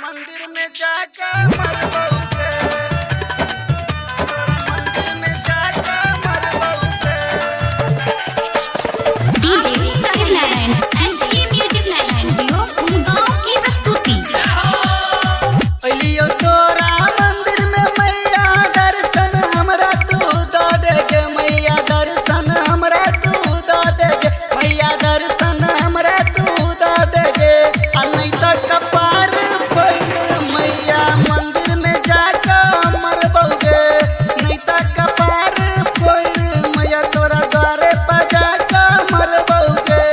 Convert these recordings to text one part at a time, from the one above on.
मंदिर में जाकर मरबौके, तोरा मंदिर में जाकर मरबौके। DJ Shivnarayan SK music studio गांव की प्रस्तुति। अलियो तोरा मंदिर में मैया दर्शन हमरा तू दे देगे, मैया दर्शन हमरा तू दे देगे, मैया दर्शन हमरा तू दे देगे। आ नहीं तो कपार फोड़ मैया मंदिर में जाकर मरबौगे, नहीं तो कपार फोड़ मैया तोरा द्वारे पर जाकर मरबौगे,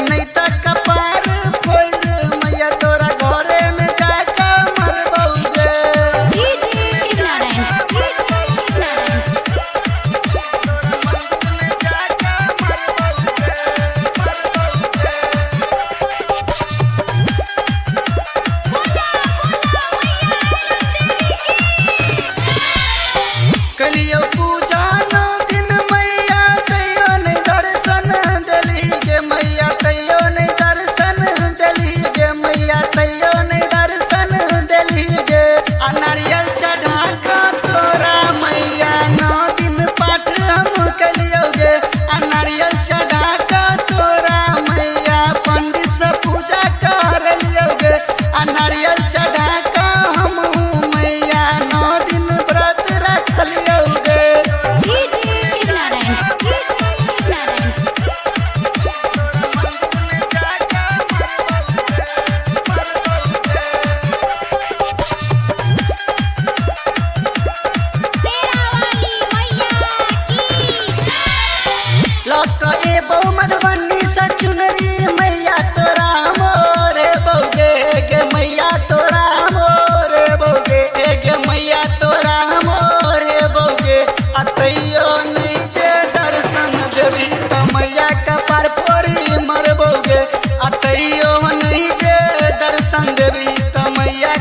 नहीं तो कपार फोड़ मैया तोरा घरे में जाकर मरबौगे। डीजे शिवनारायण कलियो पूजा नौ दिन मैया तैयो नहीं दर्शन देली गे, मैया तैयो नहीं दर्शन देली गे, मैया तैयो नहीं दर्शन देली गे। आ नारियल चढ़ा कर तोरा मैया 9 दिन पाठ हम कलियो गे, आ नारियल चढ़ा कर तोरा मैया पंडित से पूजा कर लियो गे, आ नारियल चढ़ा कर हम मैया 9 दिन व्रत रख लियो गे। डीजे शिवनारायण तेरा वाली मैया की लौट ए बहु मधुबनी से चुनरी मैया तोरा मोरे बौगे गे, मैया तोरा मोरे बौगे गे, मैया तोरा मोरे बौगे। आ तैयो नहीं जे दर्शन देवी तो मैया कपार फोड़ी मरबौगे, आ तैयो नहीं जे दर्शन देवी तो मैया